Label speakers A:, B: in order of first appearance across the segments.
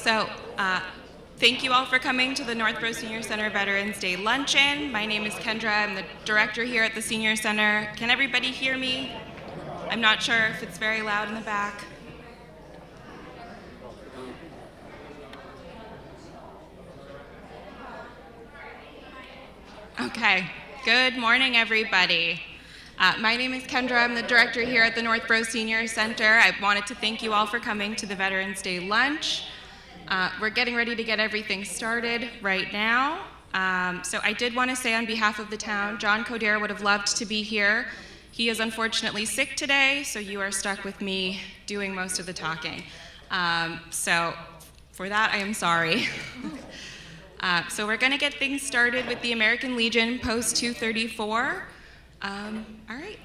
A: So, thank you all for coming to the Northborough Senior Center Veterans Day Luncheon. My name is Kendra. I'm the director here at the Senior Center. Can everybody hear me? I'm not sure if it's very loud in the back. Okay. Good morning, everybody. My name is Kendra. I'm the director here at the Northborough Senior Center. I wanted to thank you all for coming to the Veterans Day lunch. We're getting ready to get everything started right now. So I did want to say on behalf of the town, John Coder would have loved to be here. He is unfortunately sick today, so you are stuck with me doing most of the talking. So for that, I am sorry. So we're going to get things started with the American Legion Post 234. All right.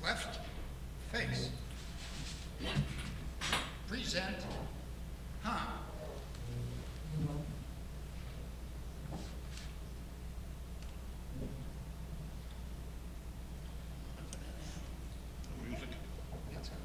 B: Left face. Present. Music. That's good.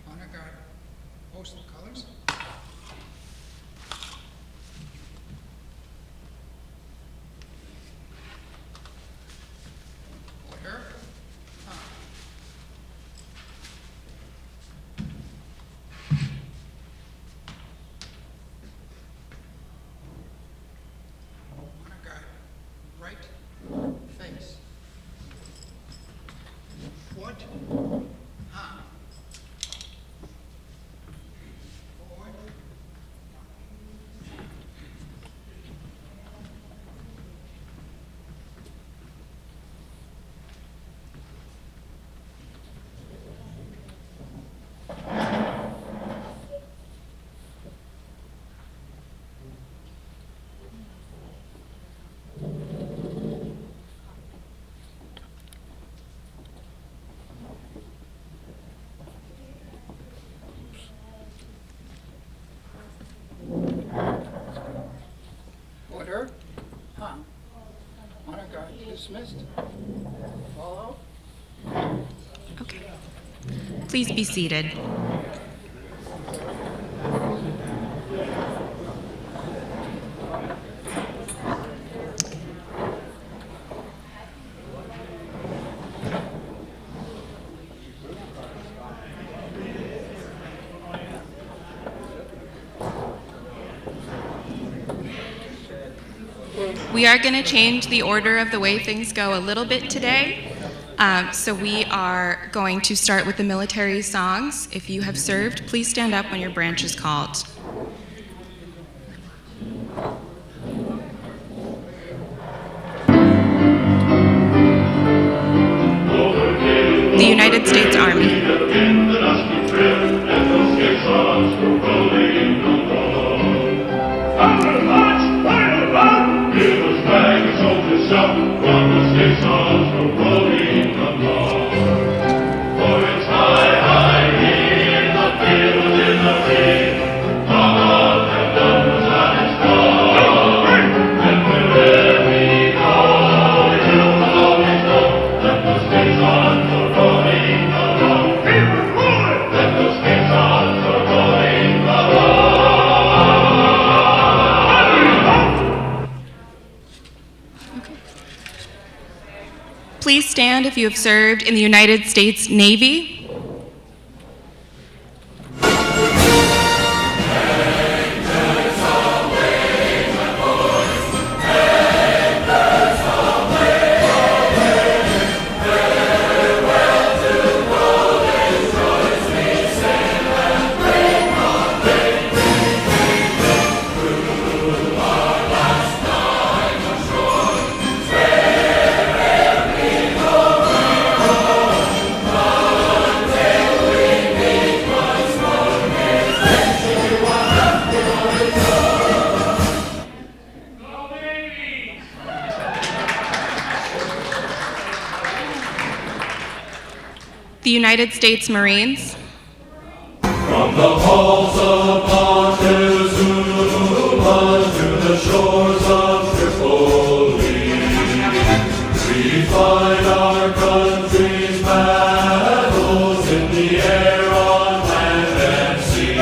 B: Honor guard. Post the colors. Order. Honor guard. Right face. Foot. Forward. Order. Honor guard dismissed. Follow.
A: Okay. Please be seated. We are going to change the order of the way things go a little bit today. So we are going to start with the military songs. If you have served, please stand up when your branch is called. The United States Army. Please stand if you have served in the United States Navy. The United States Marines.
C: From the halls of Montezuma to the shores of Tripoli, we find our country's battles in the air, on land and sea.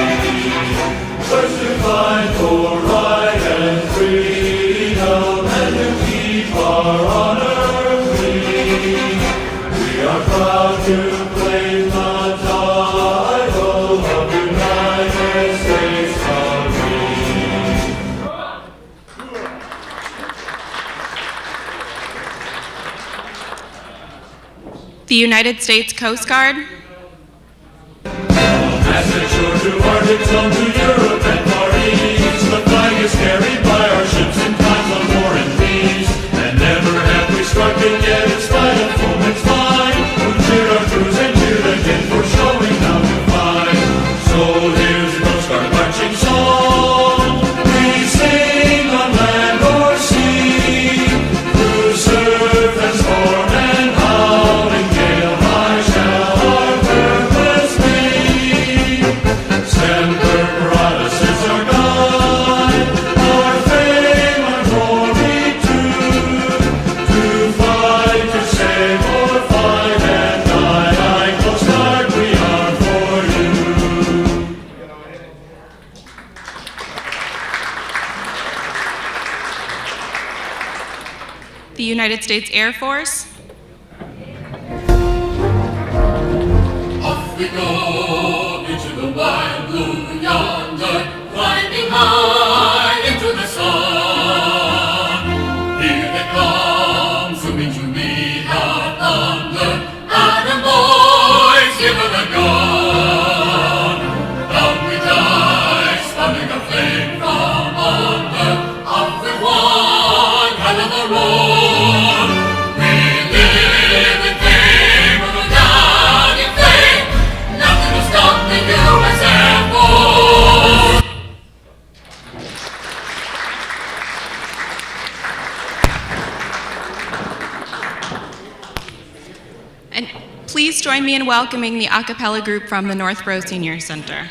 C: First to fight for right and freedom, and to keep our honor free. We are proud to claim the title of United States Marine.
A: The United States Coast Guard.
C: Passage shore to Arctic zone to Europe and Far East, the flag is carried by our ships in times of war and peace. And never have we struck it yet in spite of foemen's might, who cheered our crews and cheered again for showing how to fight. So here's the Coast Guard marching song. We sing on land or sea, through surf and storm and howling gale, high shall our purpose be. Semper Paratus is our guide, our fame, our glory too. To fight, to save, or fight and die, like Coast Guard we are for you.
A: The United States Air Force.
D: Off we go into the wild blue yonder, climbing high into the sun. Here they come, zooming to meet our thunder. Adam boys, give her the gun. Down we dive, spouting a flame from under. Off with one hell of a roar. We live in fame, we'll go down in flame. Nothing will stop the U.S. Air Force.
A: And please join me in welcoming the a cappella group from the Northborough Senior Center.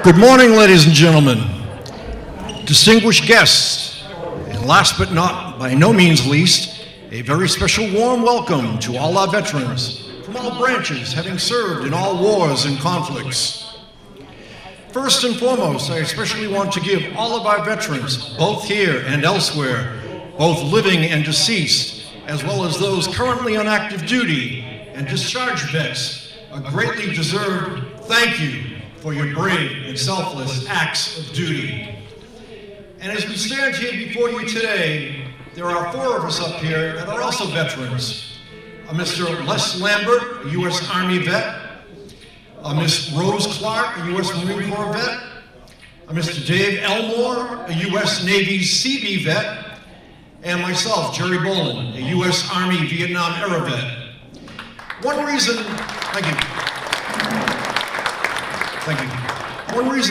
E: Good morning, ladies and gentlemen, distinguished guests, and last but not by no means least, a very special warm welcome to all our veterans from all branches having served in all wars and conflicts. First and foremost, I especially want to give all of our veterans, both here and elsewhere, both living and deceased, as well as those currently on active duty and discharged vets, a greatly deserved thank you for your brave and selfless acts of duty. And as we stand here before you today, there are 4 of us up here that are also veterans. Mr. Les Lambert, a U.S. Army vet, Miss Rose Clark, a U.S. Marine Corps vet, Mr. Dave Elmore, a U.S. Navy Seabee vet, and myself, Jerry Bolin, a U.S. Army Vietnam era vet. One reason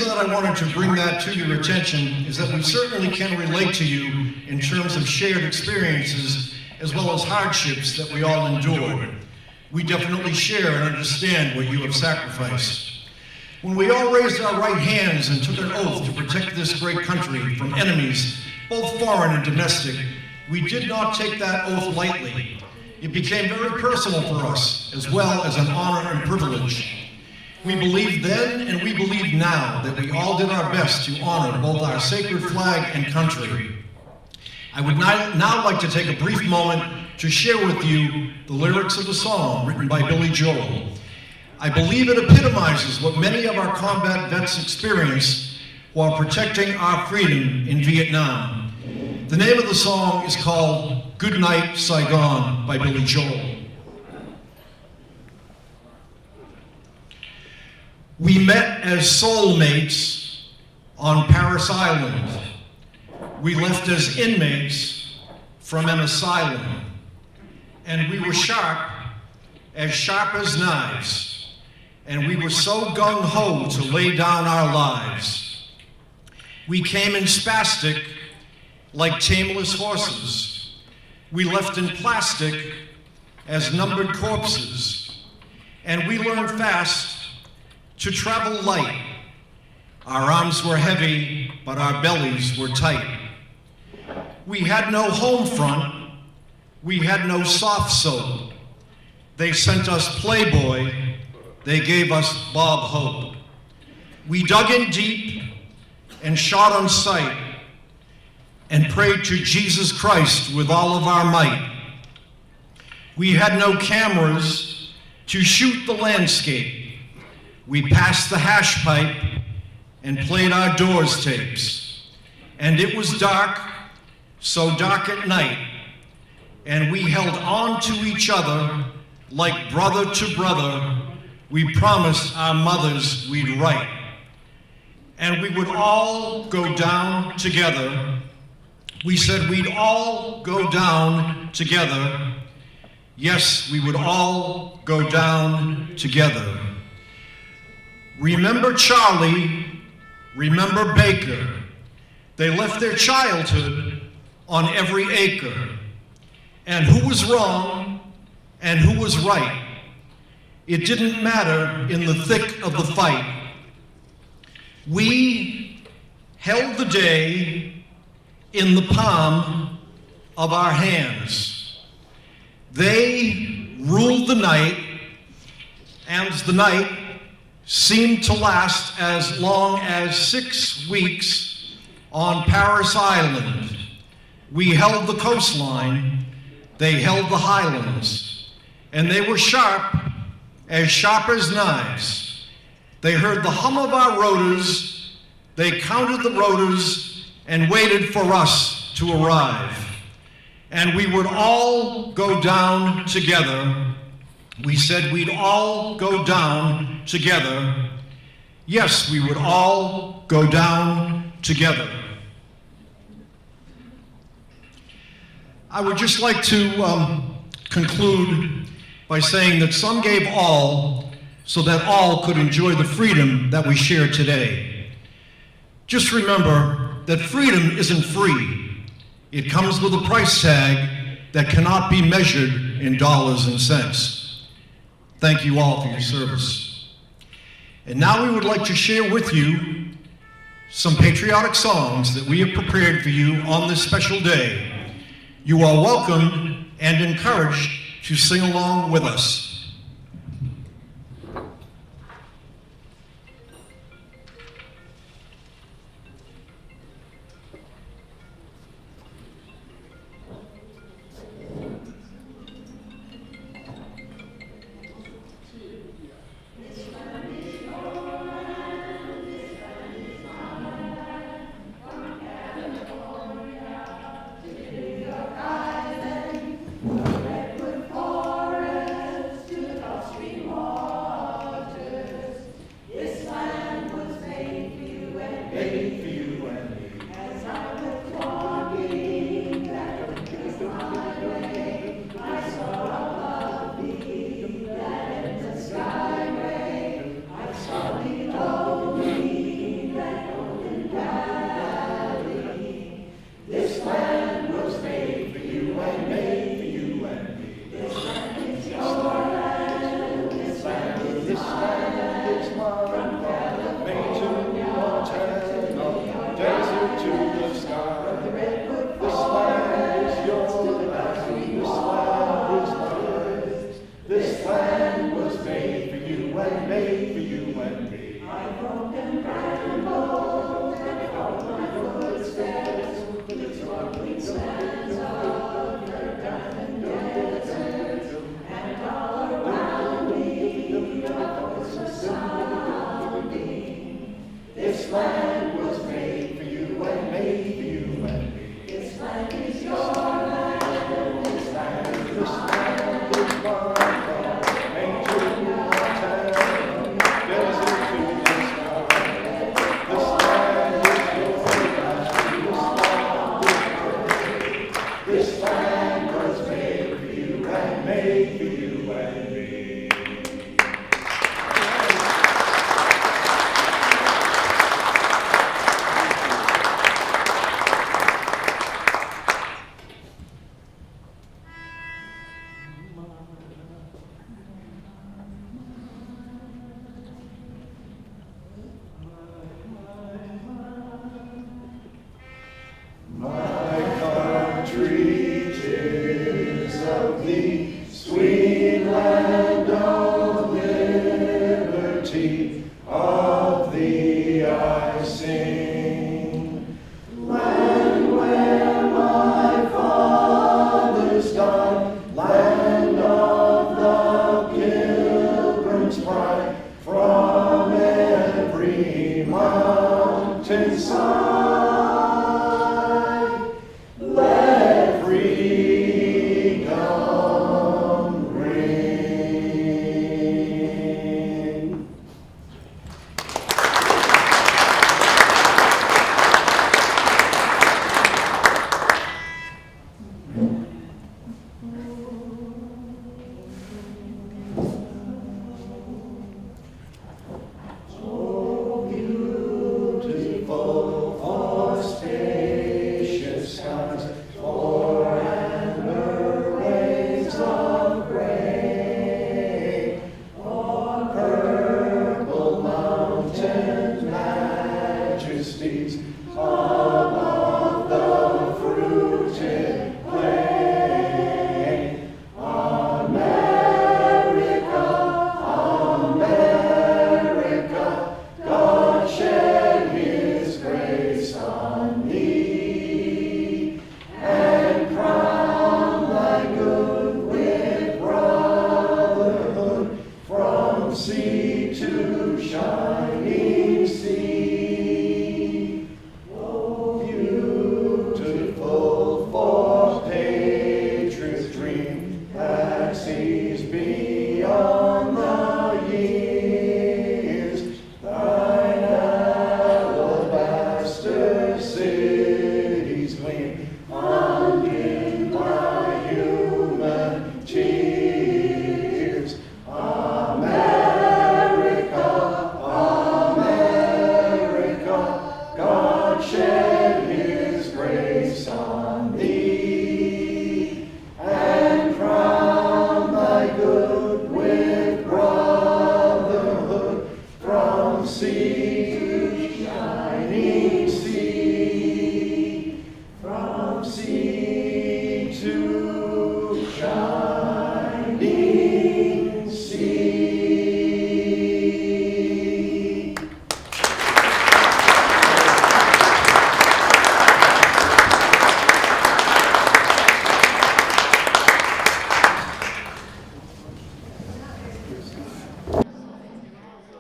E: that I wanted to bring that to your attention is that we certainly can relate to you in terms of shared experiences as well as hardships that we all endured. We definitely share and understand what you have sacrificed. When we all raised our right hands and took an oath to protect this great country from enemies, both foreign and domestic, we did not take that oath lightly. It became very personal for us, as well as an honor and privilege. We believed then and we believe now that we all did our best to honor both our sacred flag and country. I would now like to take a brief moment to share with you the lyrics of the song written by Billy Joel. I believe it epitomizes what many of our combat vets experienced while protecting our freedom in Vietnam. The name of the song is called Good Night, Saigon by Billy Joel. We met as soulmates on Paris Island. We left as inmates from an asylum. And we were sharp as knives. And we were so gung-ho to lay down our lives. We came in spastic like tameless horses. We left in plastic as numbered corpses. And we learned fast to travel light. Our arms were heavy, but our bellies were tight. We had no home front. We had no soft soap. They sent us Playboy. They gave us Bob Hope. We dug in deep and shot on sight and prayed to Jesus Christ with all of our might. We had no cameras to shoot the landscape. We passed the hash pipe and played our Doors tapes. And it was dark, so dark at night, and we held on to each other like brother to brother. We promised our mothers we'd write. And we would all go down together. We said we'd all go down together. Yes, we would all go down together. Remember Charlie, remember Baker. They left their childhood on every acre. And who was wrong and who was right? It didn't matter in the thick of the fight. We held the day in the palm of our hands. They ruled the night, and the night seemed to last as long as 6 weeks on Paris Island. We held the coastline, they held the highlands, and they were sharp as knives. They heard the hum of our rotors, they counted the rotors, and waited for us to arrive. And we would all go down together. we said we'd all go down together. Yes, we would all go down together. I would just like to conclude by saying that some gave all so that all could enjoy the freedom that we share today. Just remember that freedom isn't free. It comes with a price tag that cannot be measured in dollars and cents. Thank you all for your service. And now we would like to share with you some patriotic songs that we have prepared for you on this special day. You are welcomed and encouraged to sing along with us.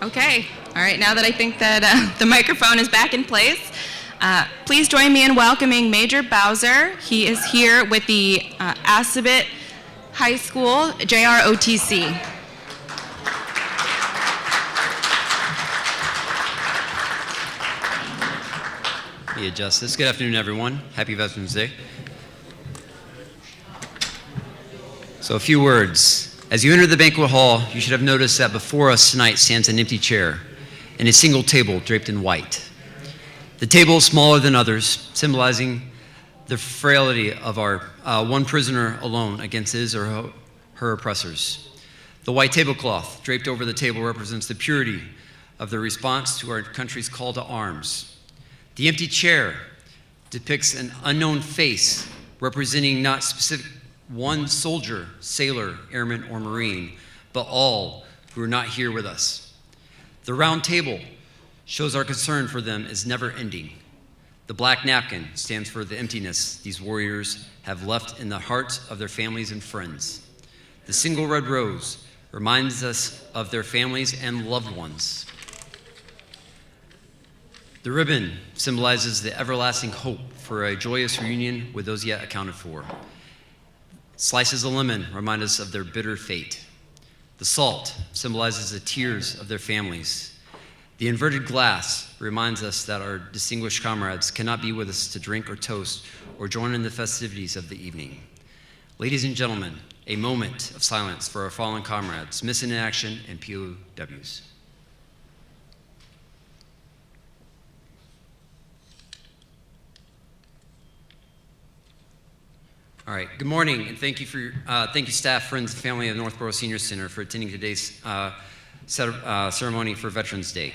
A: Okay, all right, now that I think that the microphone is back in place, please join me in welcoming Major Bowser. He is here with the Assabet High School JROTC.
F: Let me adjust this. Good afternoon, everyone. Happy Veterans Day. So a few words. As you enter the banquet hall, you should have noticed that before us tonight stands an empty chair and a single table draped in white. The table is smaller than others, symbolizing the frailty of our one prisoner alone against his or her oppressors. The white tablecloth draped over the table represents the purity of the response to our country's call to arms. The empty chair depicts an unknown face representing not specific one soldier, sailor, airman, or Marine, but all who are not here with us. The round table shows our concern for them is never ending. The black napkin stands for the emptiness these warriors have left in the hearts of their families and friends. The single red rose reminds us of their families and loved ones. The ribbon symbolizes the everlasting hope for a joyous reunion with those yet accounted for. Slices of lemon remind us of their bitter fate. The salt symbolizes the tears of their families. The inverted glass reminds us that our distinguished comrades cannot be with us to drink or toast or join in the festivities of the evening. Ladies and gentlemen, a moment of silence for our fallen comrades, missing in action, and POWs. All right, good morning, and thank you staff, friends, and family of the Northborough Senior Center for attending today's ceremony for Veterans Day.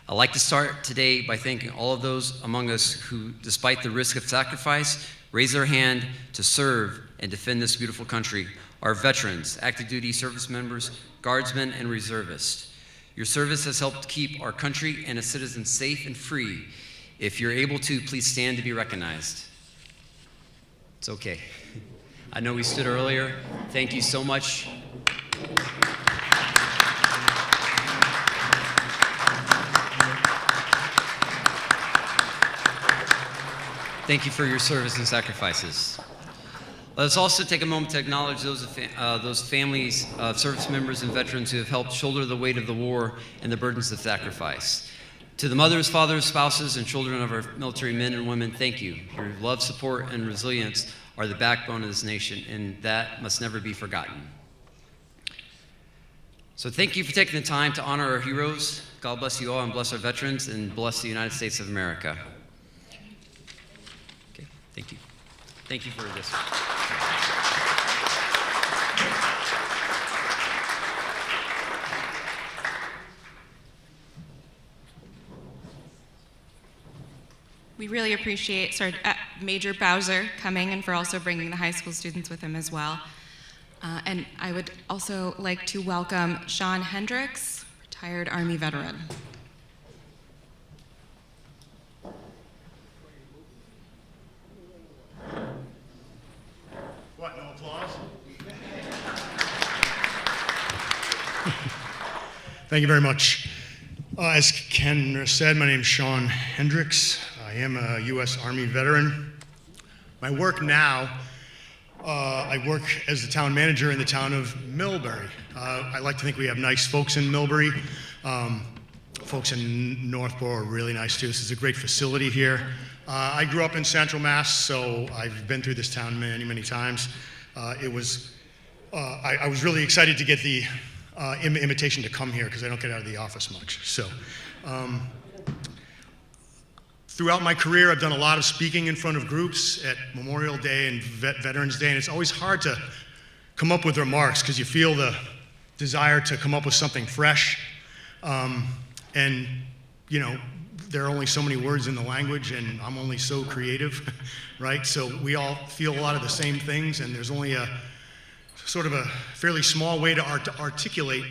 F: I'd like to start today by thanking all of those among us who, despite the risk of sacrifice, raise their hand to serve and defend this beautiful country. Our veterans, active duty service members, guardsmen, and reservists. Your service has helped keep our country and its citizens safe and free. If you're able to, please stand to be recognized. It's okay. I know we stood earlier. Thank you so much. Thank you for your service and sacrifices. Let us also take a moment to acknowledge those families of service members and veterans who have helped shoulder the weight of the war and the burdens of sacrifice. To the mothers, fathers, spouses, and children of our military men and women, thank you. Your love, support, and resilience are the backbone of this nation, and that must never be forgotten. So thank you for taking the time to honor our heroes. God bless you all and bless our veterans and bless the United States of America. Okay, thank you. Thank you for this.
A: We really appreciate Major Bowser coming and for also bringing the high school students with him as well. And I would also like to welcome Sean Hendricks, retired Army veteran.
G: What, no applause? Thank you very much. As Ken said, my name is Sean Hendricks. I am a U.S. Army veteran. My work now, I work as the town manager in the town of Millbury. I like to think we have nice folks in Millbury. Folks in Northborough are really nice too. This is a great facility here. I grew up in Central Mass, so I've been through this town many, many times. I was really excited to get the invitation to come here because I don't get out of the office much. So, throughout my career, I've done a lot of speaking in front of groups at Memorial Day and Veterans Day, and it's always hard to come up with remarks because you feel the desire to come up with something fresh. And, you know, there are only so many words in the language, and I'm only so creative, right? So we all feel a lot of the same things, and there's only a sort of a fairly small way to articulate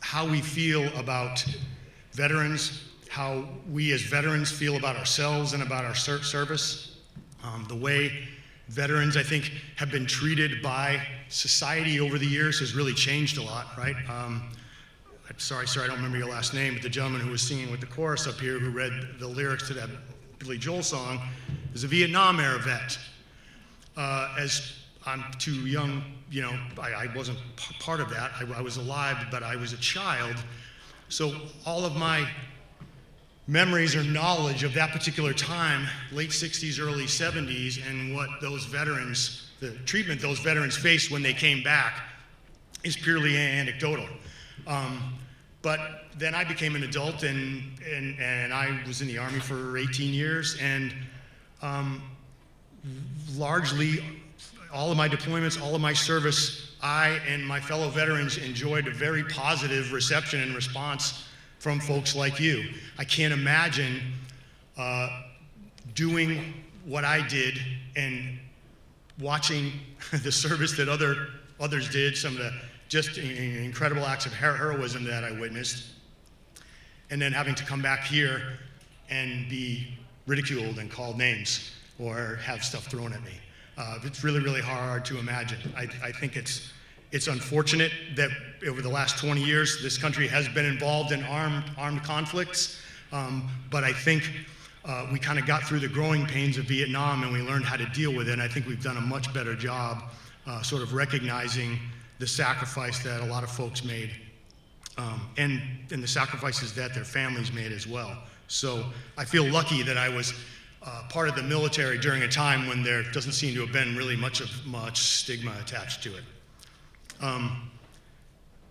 G: how we feel about veterans, how we as veterans feel about ourselves and about our service, the way veterans, I think, have been treated by society over the years has really changed a lot, right? I'm sorry, sir, I don't remember your last name, but the gentleman who was singing with the chorus up here, who read the lyrics to that Billy Joel song, is a Vietnam-era vet. As I'm too young, I wasn't part of that. I was alive, but I was a child. So all of my memories or knowledge of that particular time, late 60s, early 70s, and what those veterans, the treatment those veterans faced when they came back, is purely anecdotal. But then I became an adult, and I was in the Army for 18 years, and largely all of my deployments, all of my service, I and my fellow veterans enjoyed a very positive reception and response from folks like you. I can't imagine doing what I did and watching the service that others did, some of the just incredible acts of heroism that I witnessed, and then having to come back here and be ridiculed and called names or have stuff thrown at me. It's really, really hard to imagine. I think it's unfortunate that over the last 20 years, this country has been involved in armed conflicts, but I think we kind of got through the growing pains of Vietnam and we learned how to deal with it, and I think we've done a much better job sort of recognizing the sacrifice that a lot of folks made, and the sacrifices that their families made as well. So I feel lucky that I was part of the military during a time when there doesn't seem to have been really much stigma attached to it.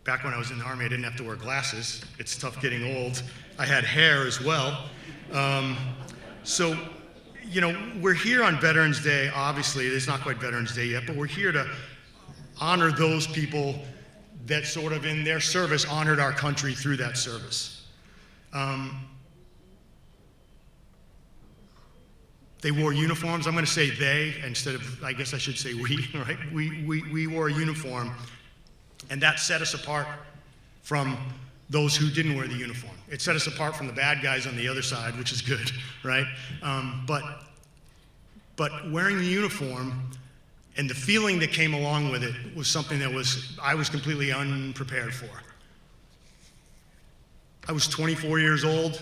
G: Back when I was in the Army, I didn't have to wear glasses. It's tough getting old. I had hair as well. So, we're here on Veterans Day. Obviously, it's not quite Veterans Day yet, but we're here to honor those people that sort of in their service honored our country through that service. They wore uniforms. I'm going to say they instead of, I guess I should say we, right? We wore a uniform, and that set us apart from those who didn't wear the uniform. It set us apart from the bad guys on the other side, which is good, right? But wearing the uniform and the feeling that came along with it was something that I was completely unprepared for. I was 24 years old.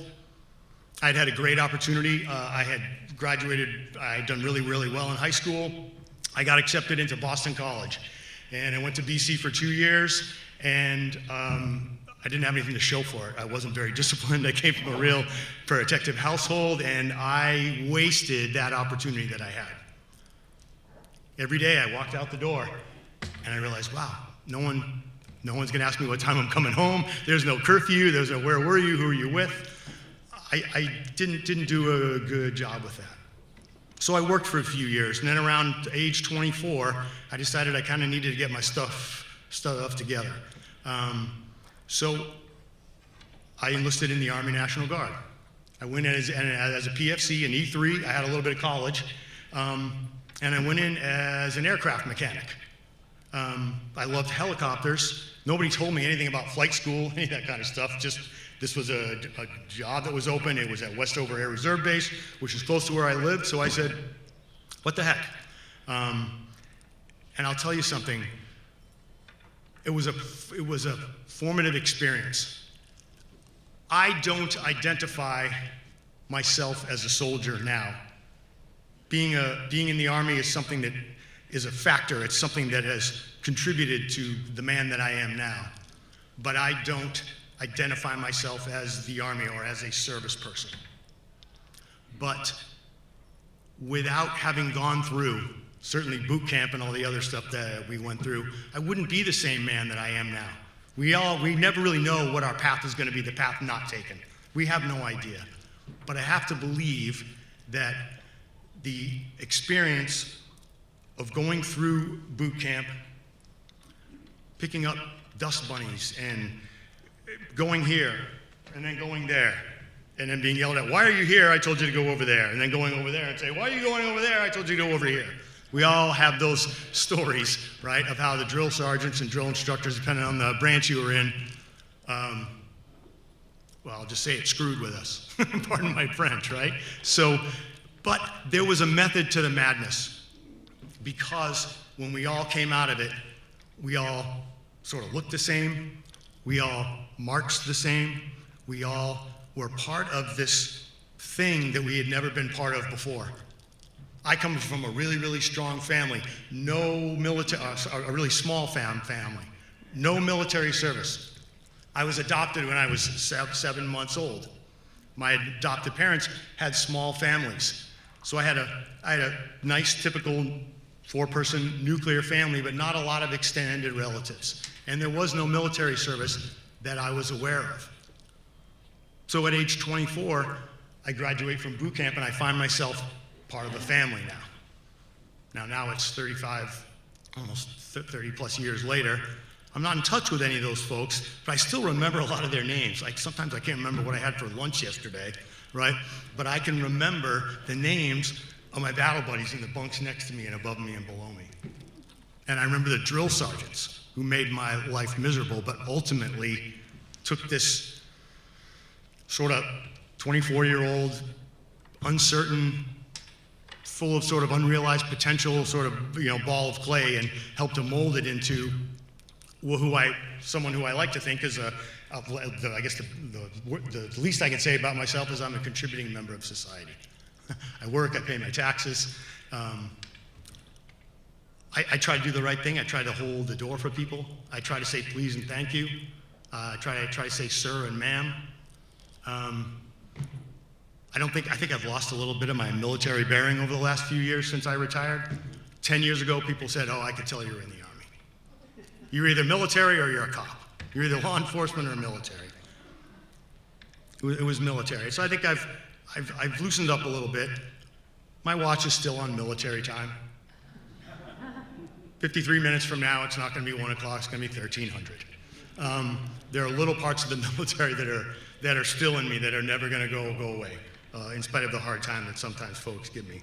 G: I'd had a great opportunity. I had graduated, I had done really, really well in high school. I got accepted into Boston College, and I went to BC for 2 years, and I didn't have anything to show for it. I wasn't very disciplined. I came from a real protective household, and I wasted that opportunity that I had. Every day I walked out the door, and I realized, wow, no one's gonna ask me what time I'm coming home. There's no curfew. There's no where were you, who were you with? I didn't do a good job with that. So I worked for a few years, and then around age 24, I decided I kind of needed to get my stuff together. So I enlisted in the Army National Guard. I went in as a PFC, an E3. I had a little bit of college, and I went in as an aircraft mechanic. I loved helicopters. Nobody told me anything about flight school, any of that kind of stuff. Just this was a job that was open. It was at Westover Air Reserve Base, which is close to where I lived. So I said, what the heck? And I'll tell you something. It was a formative experience. I don't identify myself as a soldier now. Being in the Army is something that is a factor. It's something that has contributed to the man that I am now. But I don't identify myself as the Army or as a service person. But without having gone through, certainly boot camp and all the other stuff that we went through, I wouldn't be the same man that I am now. We never really know what our path is going to be, the path not taken. We have no idea. But I have to believe that the experience of going through boot camp, picking up dust bunnies and going here and then going there and then being yelled at, why are you here? I told you to go over there. And then going over there and say, why are you going over there? I told you to go over here. We all have those stories, right, of how the drill sergeants and drill instructors, depending on the branch you were in, well, I'll just say it screwed with us. Pardon my French, right? So, but there was a method to the madness, because when we all came out of it, we all sort of looked the same. We all marched the same. We all were part of this thing that we had never been part of before. I come from a really, really strong family. No military, a really small family. No military service. I was adopted when I was 7 months old. My adopted parents had small families. So I had a nice, typical 4-person nuclear family, but not a lot of extended relatives. And there was no military service that I was aware of. So at age 24, I graduate from boot camp and I find myself part of a family now. Now it's 35, almost 30 plus years later. I'm not in touch with any of those folks, but I still remember a lot of their names. Like sometimes I can't remember what I had for lunch yesterday, right? But I can remember the names of my battle buddies in the bunks next to me and above me and below me. And I remember the drill sergeants who made my life miserable, but ultimately took this sort of 24-year-old, uncertain, full of sort of unrealized potential, sort of, ball of clay, and helped to mold it into someone who I like to think is I guess the least I can say about myself is I'm a contributing member of society. I work, I pay my taxes. I try to do the right thing. I try to hold the door for people. I try to say please and thank you. I try to say sir and ma'am. I think I've lost a little bit of my military bearing over the last few years since I retired. 10 years ago, people said, oh, I could tell you were in the Army. You're either military or you're a cop. You're either law enforcement or military. It was military. So I think I've loosened up a little bit. My watch is still on military time. 53 minutes from now, it's not going to be 1 o'clock, it's going to be 1300. There are little parts of the military that are still in me that are never going to go away, in spite of the hard time that sometimes folks give me.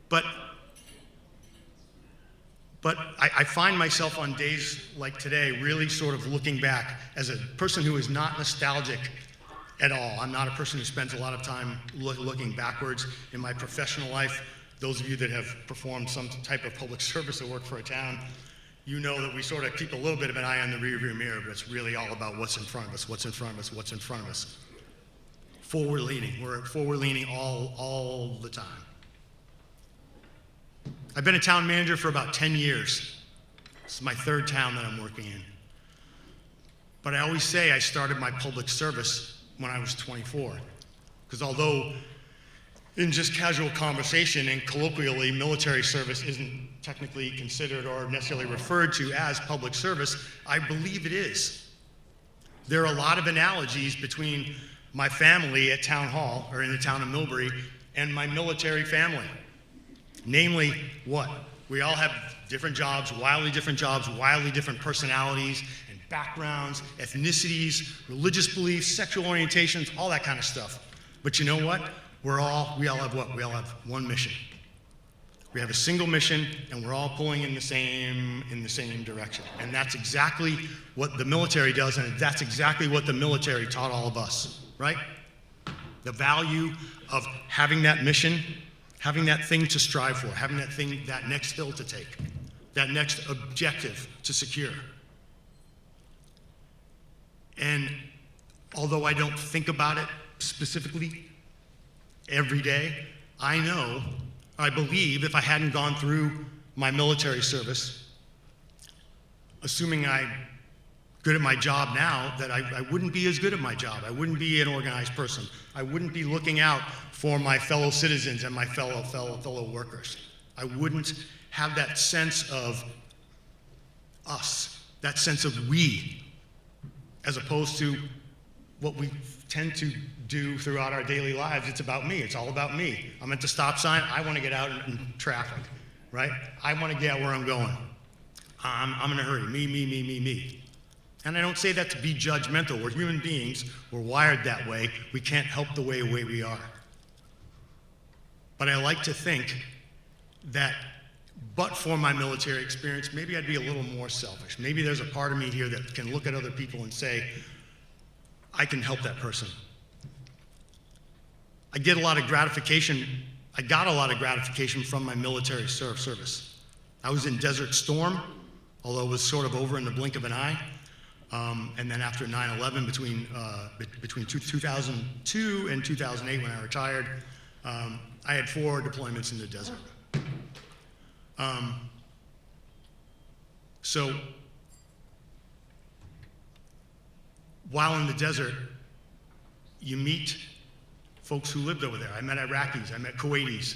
G: But I find myself on days like today really sort of looking back as a person who is not nostalgic at all. I'm not a person who spends a lot of time looking backwards in my professional life. Those of you that have performed some type of public service or work for a town, you know that we sort of keep a little bit of an eye on the rearview mirror, but it's really all about what's in front of us, what's in front of us, what's in front of us. Forward leaning. We're forward leaning all the time. I've been a town manager for about 10 years. This is my 3rd town that I'm working in. But I always say I started my public service when I was 24. Because although in just casual conversation and colloquially, military service isn't technically considered or necessarily referred to as public service, I believe it is. There are a lot of analogies between my family at Town Hall, or in the town of Millbury, and my military family. Namely, what? We all have different jobs, wildly different personalities and backgrounds, ethnicities, religious beliefs, sexual orientations, all that kind of stuff. But you know what? We all have what? We all have one mission. We have a single mission, and we're all pulling in the same direction. And that's exactly what the military does, and that's exactly what the military taught all of us, right? The value of having that mission, having that thing to strive for, having that next hill to take, that next objective to secure. And although I don't think about it specifically every day, I believe if I hadn't gone through my military service, assuming I'm good at my job now, that I wouldn't be as good at my job. I wouldn't be an organized person. I wouldn't be looking out for my fellow citizens and my fellow workers. I wouldn't have that sense of us, that sense of we, as opposed to what we tend to do throughout our daily lives. It's about me. It's all about me. I'm at the stop sign. I want to get out in traffic, right? I want to get where I'm going. I'm in a hurry. Me. And I don't say that to be judgmental. We're human beings. We're wired that way. We can't help the way we are. But I like to think that but for my military experience, maybe I'd be a little more selfish. Maybe there's a part of me here that can look at other people and say, I can help that person. I got a lot of gratification from my military service. I was in Desert Storm although it was sort of over in the blink of an eye. And then after 9/11, between 2002 and 2008, when I retired, I had 4 deployments in the desert. So while in the desert, you meet folks who lived over there. I met Iraqis, I met Kuwaitis,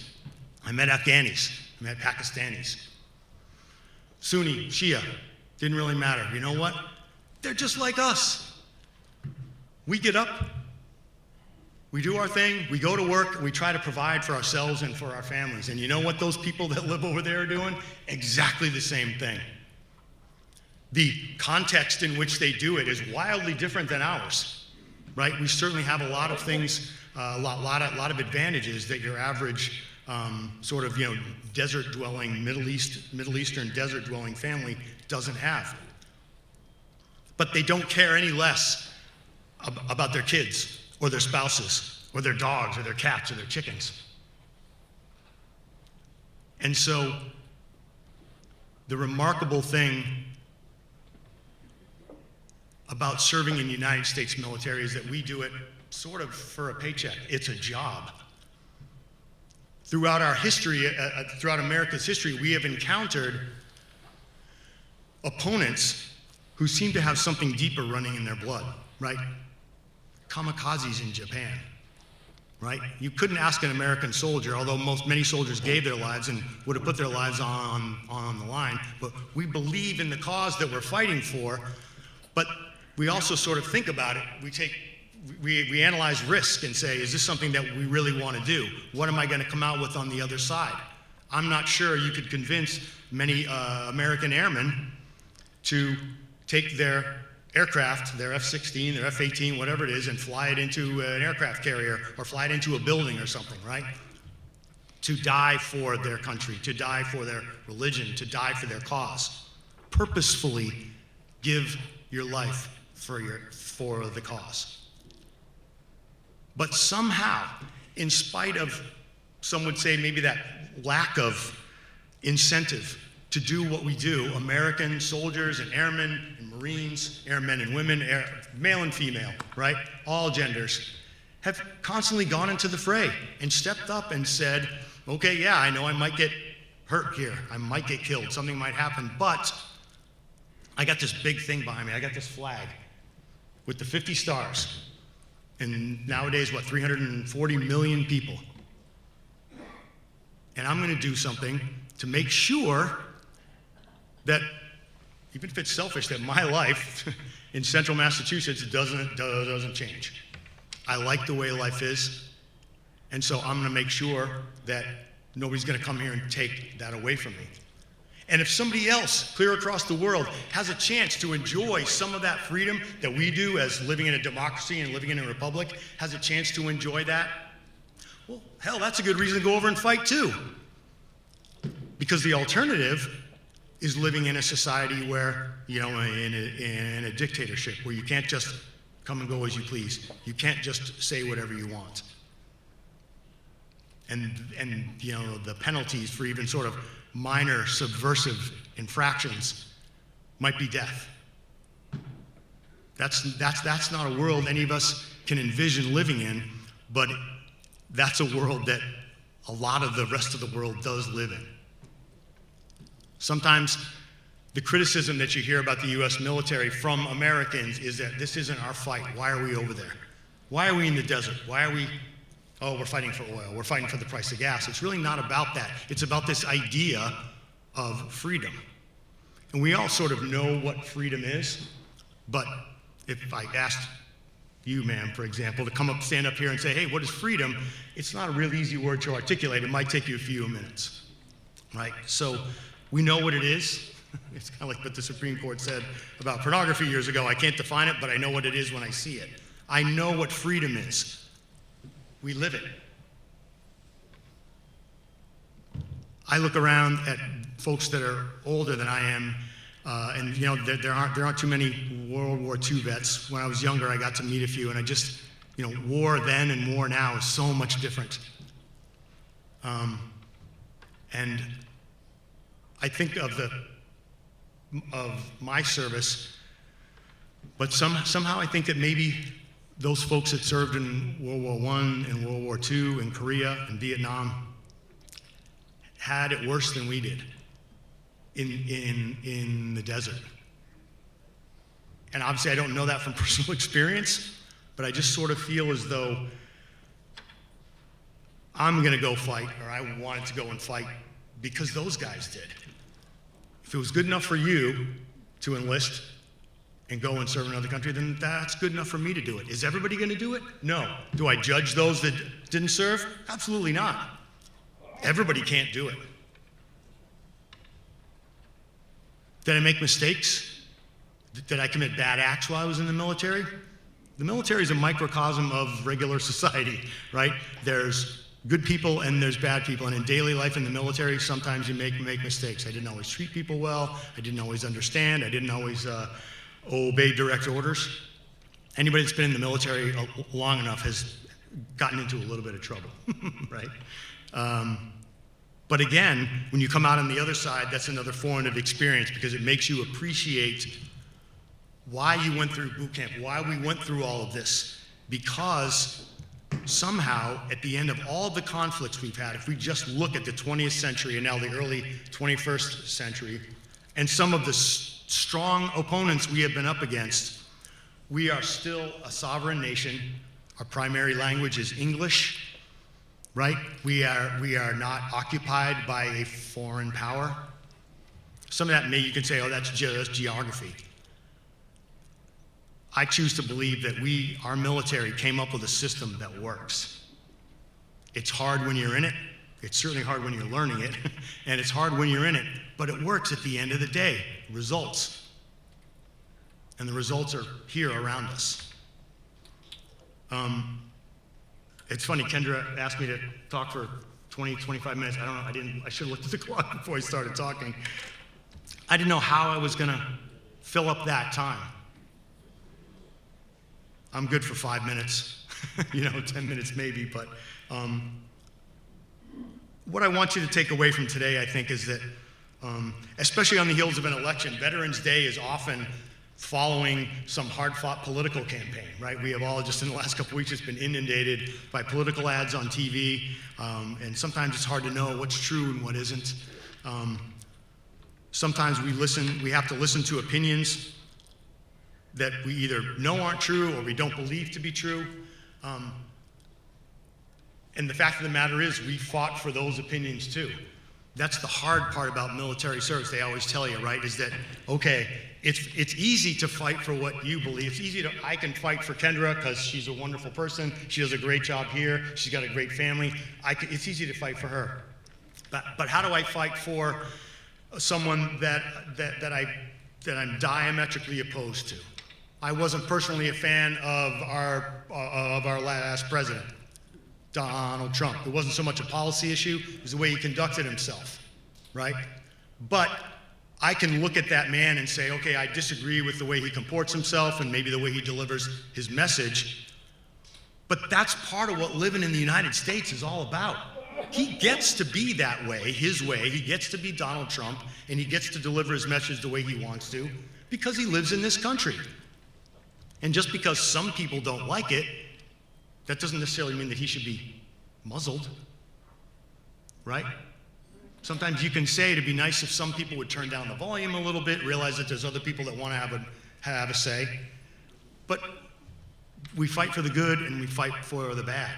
G: I met Afghanis, I met Pakistanis. Sunni, Shia, didn't really matter. You know what? They're just like us. We get up, we do our thing, we go to work, we try to provide for ourselves and for our families. And you know what those people that live over there are doing? Exactly the same thing. The context in which they do it is wildly different than ours, right? We certainly have a lot of things, a lot of advantages that your average sort of, desert-dwelling, Middle Eastern desert-dwelling family doesn't have. But they don't care any less about their kids or their spouses or their dogs or their cats or their chickens. And so the remarkable thing about serving in the United States military is that we do it sort of for a paycheck. It's a job. Throughout our history, throughout America's history, we have encountered opponents who seem to have something deeper running in their blood, right? Kamikazes in Japan, right? You couldn't ask an American soldier, although many soldiers gave their lives and would have put their lives on the line, but we believe in the cause that we're fighting for, but we also sort of think about it. We analyze risk and say, is this something that we really want to do? What am I going to come out with on the other side? I'm not sure you could convince many American airmen to take their aircraft, their F-16, their F-18, whatever it is, and fly it into an aircraft carrier or fly it into a building or something, right? To die for their country, to die for their religion, to die for their cause. Purposefully give your life for the cause. But somehow, in spite of, some would say maybe that lack of incentive to do what we do, American soldiers and airmen and Marines, airmen and women, male and female, right? All genders, have constantly gone into the fray and stepped up and said, okay, yeah, I know I might get hurt here. I might get killed. Something might happen, but I got this big thing behind me. I got this flag with the 50 stars. And nowadays, 340 million people. And I'm going to do something to make sure that, even if it's selfish, that my life in central Massachusetts doesn't change. I like the way life is, and so I'm going to make sure that nobody's going to come here and take that away from me. And if somebody else clear across the world has a chance to enjoy some of that freedom that we do as living in a democracy and living in a republic, has a chance to enjoy that, well, hell, that's a good reason to go over and fight too. Because the alternative is living in a society where, in a dictatorship, where you can't just come and go as you please. You can't just say whatever you want. And the penalties for even sort of minor subversive infractions might be death. That's not a world any of us can envision living in, but that's a world that a lot of the rest of the world does live in. Sometimes the criticism that you hear about the US military from Americans is that this isn't our fight. Why are we over there? Why are we in the desert? Why are we, we're fighting for oil. We're fighting for the price of gas. It's really not about that. It's about this idea of freedom. And we all sort of know what freedom is, but if I asked you, ma'am, for example, to stand up here and say, hey, what is freedom? It's not a real easy word to articulate. It might take you a few minutes, right? So we know what it is. It's kind of like what the Supreme Court said about pornography years ago. I can't define it, but I know what it is when I see it. I know what freedom is. We live it. I look around at folks that are older than I am, and there aren't too many World War II vets. When I was younger, I got to meet a few, and I just, war then and war now is so much different. And I think of my service, but somehow I think that maybe those folks that served in World War I and World War II and Korea and Vietnam had it worse than we did in the desert. And obviously I don't know that from personal experience, but I just sort of feel as though I'm gonna go fight, or I wanted to go and fight because those guys did. If it was good enough for you to enlist and go and serve in another country, then that's good enough for me to do it. Is everybody gonna do it? No. Do I judge those that didn't serve? Absolutely not. Everybody can't do it. Did I make mistakes? Did I commit bad acts while I was in the military? The military is a microcosm of regular society, right? There's good people and there's bad people, and in daily life in the military, sometimes you make mistakes. I didn't always treat people well. I didn't always understand. I didn't always obey direct orders. Anybody that's been in the military long enough has gotten into a little bit of trouble, right? But again, when you come out on the other side, that's another formative experience because it makes you appreciate why you went through boot camp, why we went through all of this. Because somehow, at the end of all the conflicts we've had, if we just look at the 20th century and now the early 21st century, and some of the strong opponents we have been up against, we are still a sovereign nation. Our primary language is English, right? We are not occupied by a foreign power. Some of that you can say, oh, that's just geography. I choose to believe that our military came up with a system that works. It's hard when you're in it. It's certainly hard when you're learning it. And it's hard when you're in it. But it works at the end of the day. Results. And the results are here around us. It's funny, Kendra asked me to talk for 20, 25 minutes. I don't know, I should have looked at the clock before I started talking. I didn't know how I was gonna fill up that time. I'm good for 5 minutes, 10 minutes maybe, but what I want you to take away from today, I think, is that, especially on the heels of an election, Veterans Day is often following some hard-fought political campaign, right? We have all just in the last couple weeks just been inundated by political ads on TV, and sometimes it's hard to know what's true and what isn't. Sometimes we have to listen to opinions that we either know aren't true or we don't believe to be true. And the fact of the matter is, we fought for those opinions too. That's the hard part about military service. They always tell you, right, is that, okay, it's easy to fight for what you believe. I can fight for Kendra because she's a wonderful person. She does a great job here. She's got a great family. It's easy to fight for her. But how do I fight for someone that I'm diametrically opposed to? I wasn't personally a fan of our last president, Donald Trump. It wasn't so much a policy issue, it was the way he conducted himself, right? But I can look at that man and say, okay, I disagree with the way he comports himself and maybe the way he delivers his message, but that's part of what living in the United States is all about. He gets to be that way, his way. He gets to be Donald Trump, and he gets to deliver his message the way he wants to because he lives in this country. And just because some people don't like it, that doesn't necessarily mean that he should be muzzled, right? Sometimes you can say it'd be nice if some people would turn down the volume a little bit, realize that there's other people that want to have a say. But we fight for the good and we fight for the bad.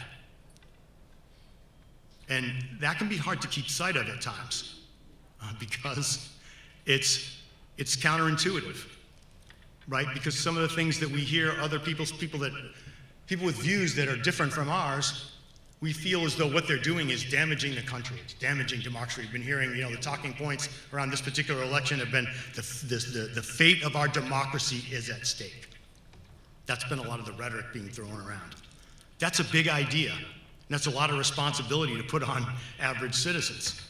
G: And that can be hard to keep sight of at times because it's counterintuitive. Right? Because some of the things that we hear other people with views that are different from ours, we feel as though what they're doing is damaging the country. It's damaging democracy. We've been hearing, the talking points around this particular election have been the fate of our democracy is at stake. That's been a lot of the rhetoric being thrown around. That's a big idea. And that's a lot of responsibility to put on average citizens.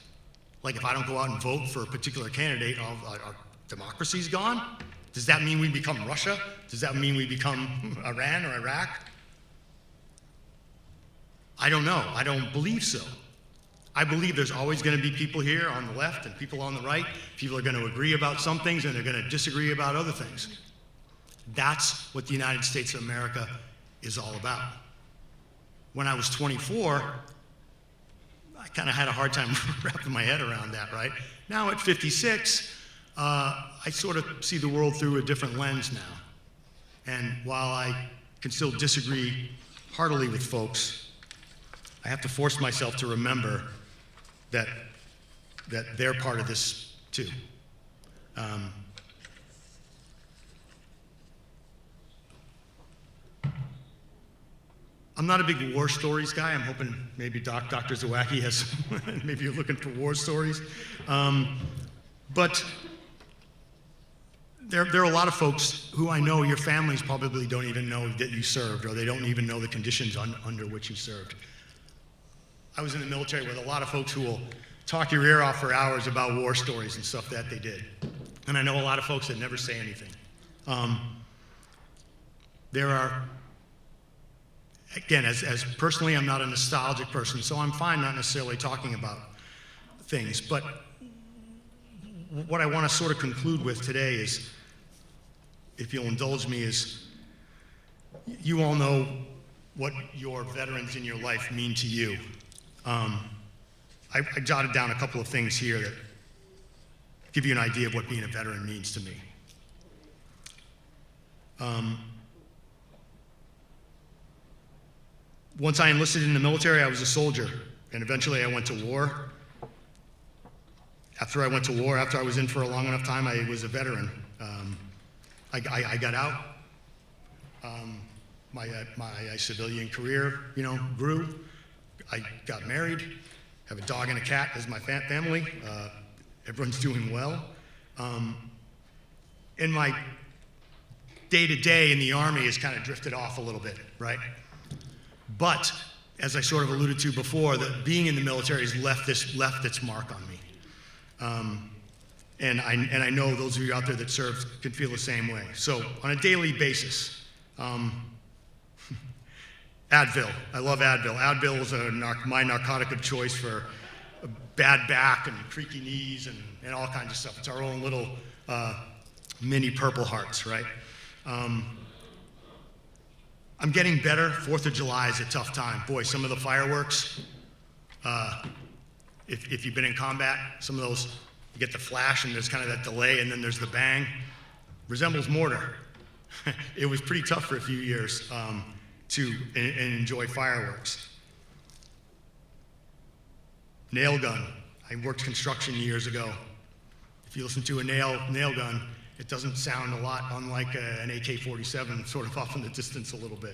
G: Like if I don't go out and vote for a particular candidate, our democracy's gone? Does that mean we become Russia? Does that mean we become Iran or Iraq? I don't know. I don't believe so. I believe there's always going to be people here on the left and people on the right. People are going to agree about some things and they're going to disagree about other things. That's what the United States of America is all about. When I was 24, I kind of had a hard time wrapping my head around that, right? Now at 56, I sort of see the world through a different lens now. And while I can still disagree heartily with folks, I have to force myself to remember that they're part of this too. I'm not a big war stories guy. I'm hoping maybe Dr. Zawacki has, maybe you're looking for war stories. But there are a lot of folks who I know your families probably don't even know that you served, or they don't even know the conditions under which you served. I was in the military with a lot of folks who will talk your ear off for hours about war stories and stuff that they did. And I know a lot of folks that never say anything. There are, again, as personally, I'm not a nostalgic person, so I'm fine not necessarily talking about things. But what I want to sort of conclude with today is, if you'll indulge me, is you all know what your veterans in your life mean to you. I jotted down a couple of things here that give you an idea of what being a veteran means to me. Once I enlisted in the military, I was a soldier, and eventually I went to war. After I went to war, after I was in for a long enough time, I was a veteran. I got out. My civilian career, grew. I got married, have a dog and a cat as my family. Everyone's doing well. And my day-to-day in the Army has kind of drifted off a little bit, right? But, as I sort of alluded to before, that being in the military has left its mark on me. And I know those of you out there that served can feel the same way. So, on a daily basis, Advil. I love Advil. Advil is my narcotic of choice for a bad back and creaky knees and all kinds of stuff. It's our own little mini Purple Hearts, right? I'm getting better. 4th of July is a tough time. Boy, some of the fireworks, if you've been in combat, some of those, you get the flash and there's kind of that delay and then there's the bang. Resembles mortar. It was pretty tough for a few years to enjoy fireworks. Nail gun. I worked construction years ago. If you listen to a nail gun, it doesn't sound a lot unlike an AK-47, sort of off in the distance a little bit.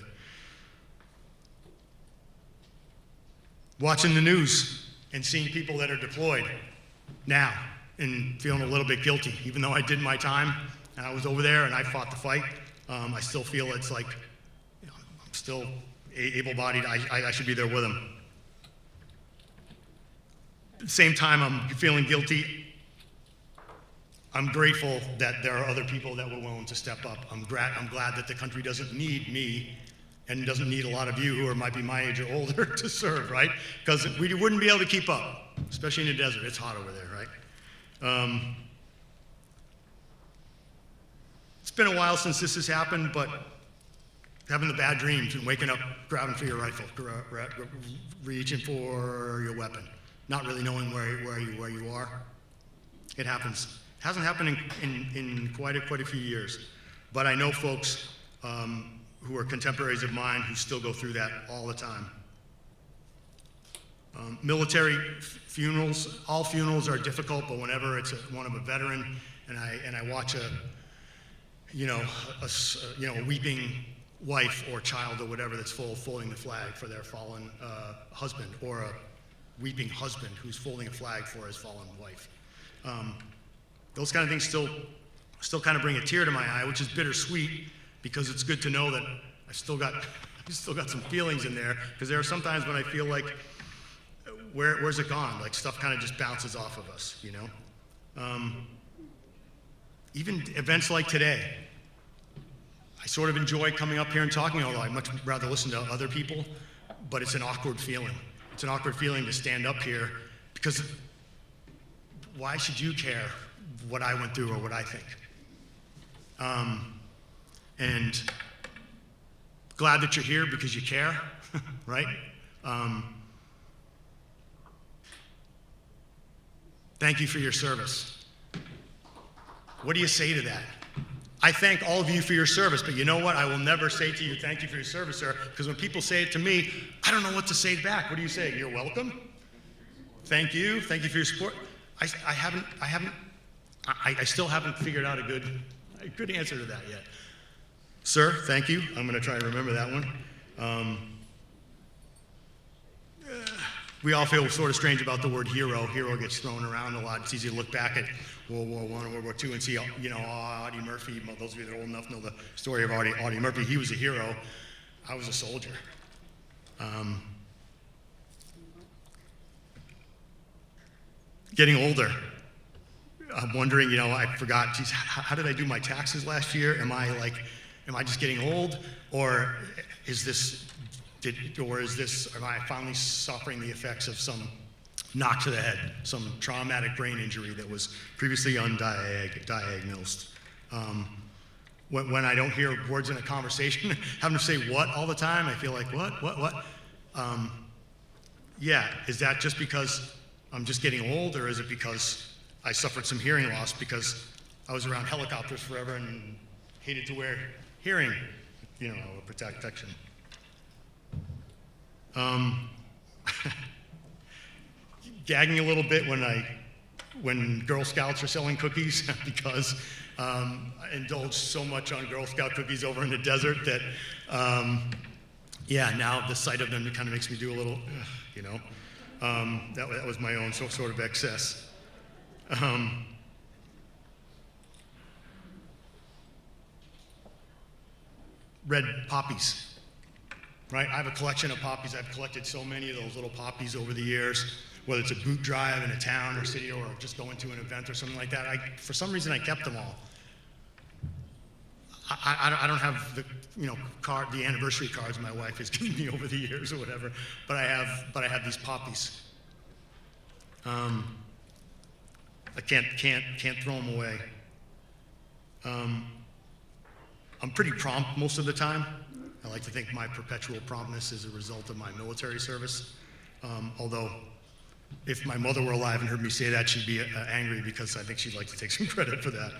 G: Watching the news and seeing people that are deployed now and feeling a little bit guilty, even though I did my time and I was over there and I fought the fight, I still feel it's like, I'm still able-bodied, I should be there with them. At the same time, I'm feeling guilty. I'm grateful that there are other people that were willing to step up. I'm glad that the country doesn't need me and doesn't need a lot of you who might be my age or older to serve, right? Because we wouldn't be able to keep up, especially in the desert. It's hot over there, right? It's been a while since this has happened, but having the bad dreams and waking up, grabbing for your rifle, reaching for your weapon, not really knowing where you are, it happens. Hasn't happened in quite a few years, but I know folks who are contemporaries of mine who still go through that all the time. Military funerals, all funerals are difficult, but whenever it's one of a veteran, and I watch a weeping wife or child or whatever that's folding the flag for their fallen husband, or a weeping husband who's folding a flag for his fallen wife. Those kind of things still kind of bring a tear to my eye, which is bittersweet, because it's good to know that I've still got some feelings in there, because there are some times when I feel like, where's it gone? Like stuff kind of just bounces off of us, Even events like today, I sort of enjoy coming up here and talking, although I'd much rather listen to other people, but it's an awkward feeling. It's an awkward feeling to stand up here Because why should you care what I went through or what I think? And glad that you're here because you care, right? Thank you for your service. What do you say to that? I thank all of you for your service, but you know what? I will never say to you, thank you for your service, sir, because when people say it to me, I don't know what to say back. What do you say? You're welcome? Thank you for your support. I still haven't figured out a good answer to that yet. Sir, thank you. I'm going to try and remember that one. We all feel sort of strange about the word hero. Hero gets thrown around a lot. It's easy to look back at World War I and World War II and see, Audie Murphy. Those of you that are old enough know the story of Audie Murphy. He was a hero. I was a soldier. Getting older. I'm wondering, I forgot, geez, how did I do my taxes last year? Am I just getting old? Or am I finally suffering the effects of some knock to the head, some traumatic brain injury that was previously undiagnosed? When I don't hear words in a conversation, having to say what all the time, I feel like, what? Is that just because I'm just getting old, or is it because I suffered some hearing loss because I was around helicopters forever and hated to wear hearing, protection? Gagging a little bit when Girl Scouts are selling cookies because I indulged so much on Girl Scout cookies over in the desert that, now the sight of them kind of makes me do a little, that was my own sort of excess. Red poppies, right? I have a collection of poppies. I've collected so many of those little poppies over the years, whether it's a boot drive in a town or city or just going to an event or something like that. For some reason, I kept them all. I don't have the anniversary cards my wife has given me over the years or whatever, but I have these poppies. I can't throw them away. I'm pretty prompt most of the time. I like to think my perpetual promptness is a result of my military service. Although, if my mother were alive and heard me say that, she'd be angry because I think she'd like to take some credit for that.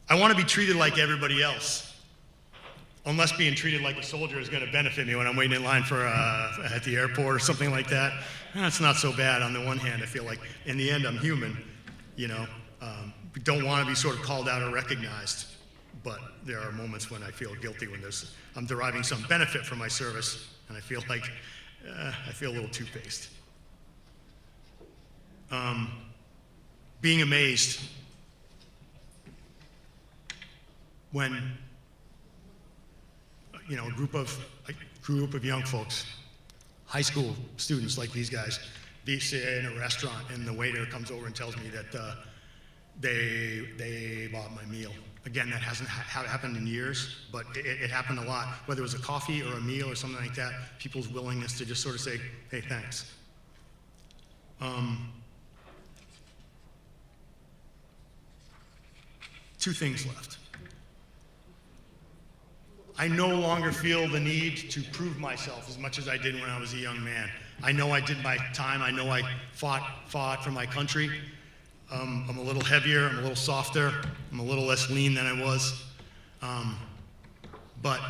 G: I want to be treated like everybody else, unless being treated like a soldier is going to benefit me when I'm waiting in line at the airport or something like that. It's not so bad. On the one hand, I feel like in the end I'm human, don't want to be sort of called out or recognized, but there are moments when I feel guilty when I'm deriving some benefit from my service, and I feel like I feel a little two-faced. Being amazed when a group of young folks, high school students like these guys, be in a restaurant and the waiter comes over and tells me that they bought my meal. Again, that hasn't happened in years, but it happened a lot. Whether it was a coffee or a meal or something like that, people's willingness to just sort of say, hey, thanks. Two things left. I no longer feel the need to prove myself as much as I did when I was a young man. I know I did my time. I know I fought for my country. I'm a little heavier. I'm a little softer. I'm a little less lean than I was. But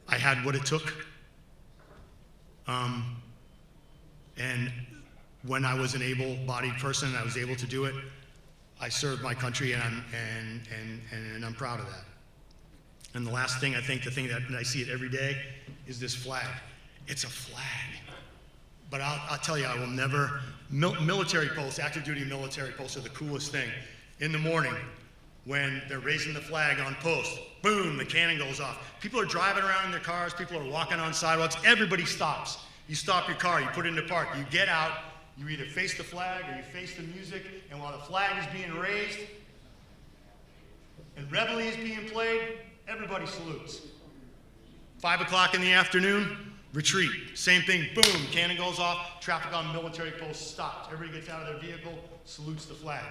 G: I had what it took. And when I was an able-bodied person and I was able to do it, I served my country, and I'm proud of that. And the last thing, the thing that I see it every day, is this flag. It's a flag. But I'll tell you, I will never, military posts, active duty military posts are the coolest thing. In the morning, when they're raising the flag on post, boom, the cannon goes off. People are driving around in their cars, people are walking on sidewalks, everybody stops. You stop your car, you put it in the park, you get out, you either face the flag or you face the music, and while the flag is being raised and reveille is being played, everybody salutes. 5 o'clock in the afternoon, Retreat, same thing, boom, cannon goes off, traffic on military post stopped. Everybody gets out of their vehicle, salutes the flag.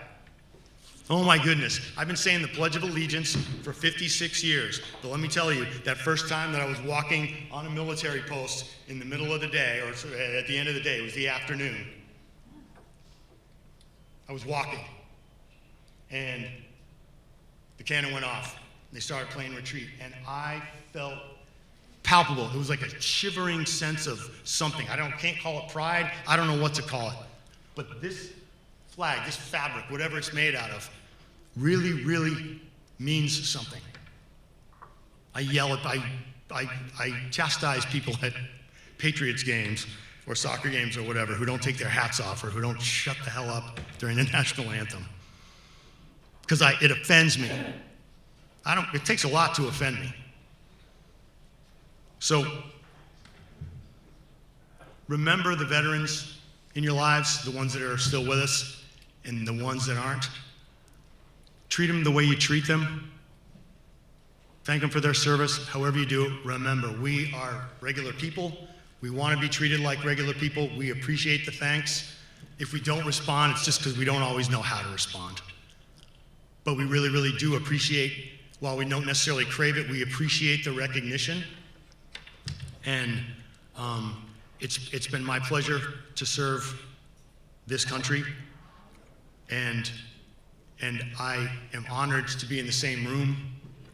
G: Oh my goodness, I've been saying the Pledge of Allegiance for 56 years, but let me tell you, that first time that I was walking on a military post in the middle of the day, or at the end of the day, it was the afternoon, I was walking, and the cannon went off. They started playing Retreat, and I felt palpable. It was like a shivering sense of something. Can't call it pride. I don't know what to call it. But this flag, this fabric, whatever it's made out of, really, really means something. I yell at, I chastise people at Patriots games or soccer games or whatever who don't take their hats off or who don't shut the hell up during the national anthem. Because it offends me. It takes a lot to offend me. So, remember the veterans in your lives, the ones that are still with us, and the ones that aren't. Treat them the way you treat them. Thank them for their service, however you do it. Remember, we are regular people. We want to be treated like regular people. We appreciate the thanks. If we don't respond, it's just because we don't always know how to respond. But we really, really do appreciate, while we don't necessarily crave it, we appreciate the recognition. And it's been my pleasure to serve this country, and I am honored to be in the same room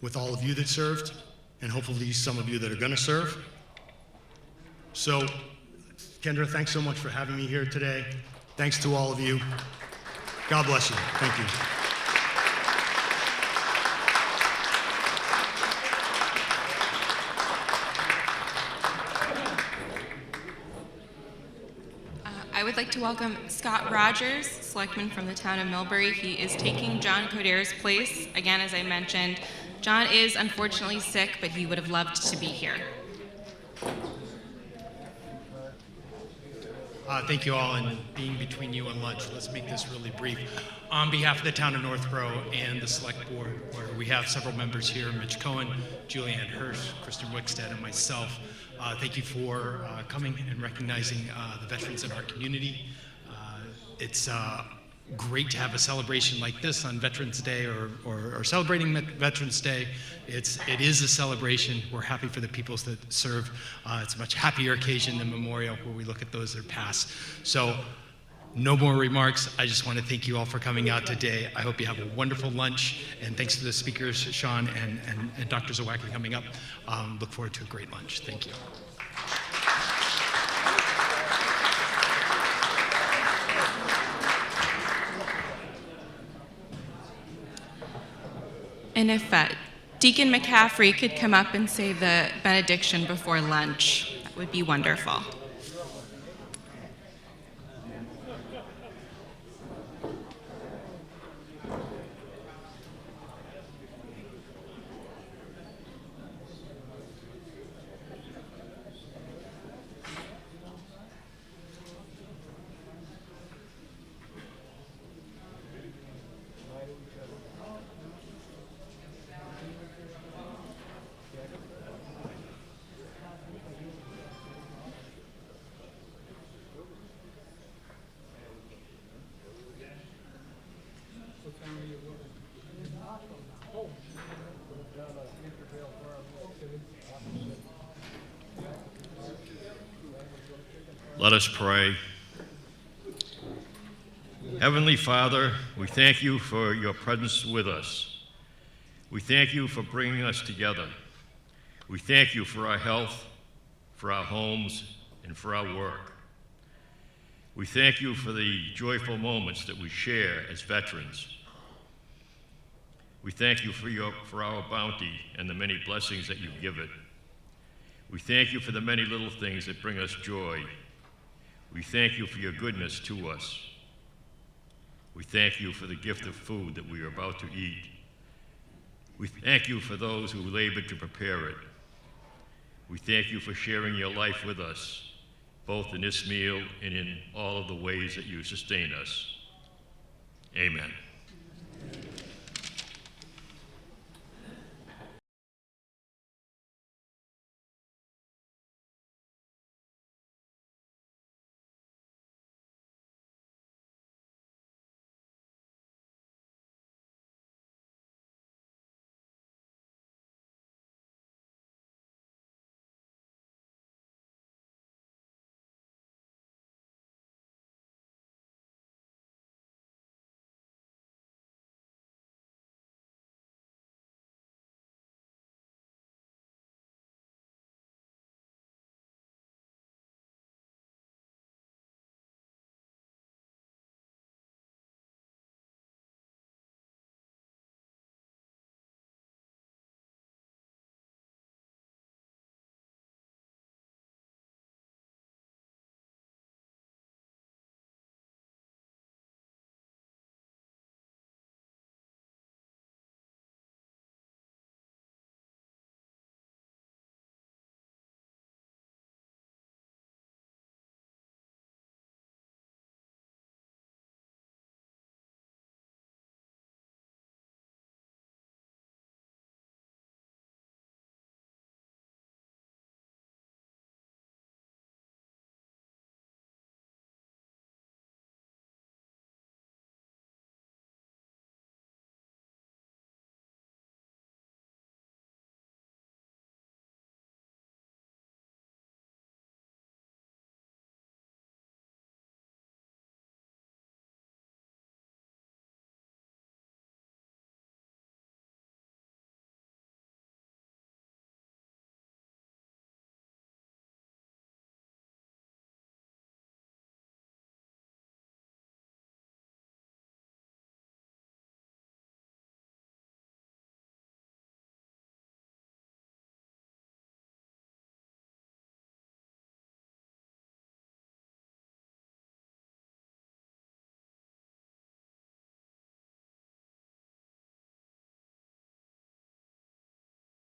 G: with all of you that served, and hopefully some of you that are going to serve. So, Kendra, thanks so much for having me here today. Thanks to all of you. God bless you. Thank you.
A: I would like to welcome Scott Rogers, selectman from the town of Millbury. He is taking John Coder's place. Again, as I mentioned, John is unfortunately sick, but he would have loved to be here.
H: Thank you all, and being between you and lunch, let's make this really brief. On behalf of the town of Northborough and the select board, where we have several members here, Mitch Cohen, Julianne Hirsch, Kristen Wickstead, and myself, thank you for coming and recognizing the veterans in our community. It's great to have a celebration like this on Veterans Day or celebrating Veterans Day. It is a celebration. We're happy for the peoples that serve. It's a much happier occasion than Memorial, where we look at those that passed. So no more remarks. I just want to thank you all for coming out today. I hope you have a wonderful lunch, and thanks to the speakers, Sean and Dr. Zawacki coming up. Look forward to a great lunch. Thank you.
A: And if Deacon McCaffrey could come up and say the benediction before lunch, that would be wonderful.
I: Let us pray. Heavenly Father, we thank you for your presence with us. We thank you for bringing us together. We thank you for our health, for our homes, and for our work. We thank you for the joyful moments that we share as veterans. We thank you for our bounty and the many blessings that you give it. We thank you for the many little things that bring us joy. We thank you for your goodness to us. We thank you for the gift of food that we are about to eat. We thank you for those who labored to prepare it. We thank you for sharing your life with us, both in this meal and in all of the ways that you sustain us. Amen.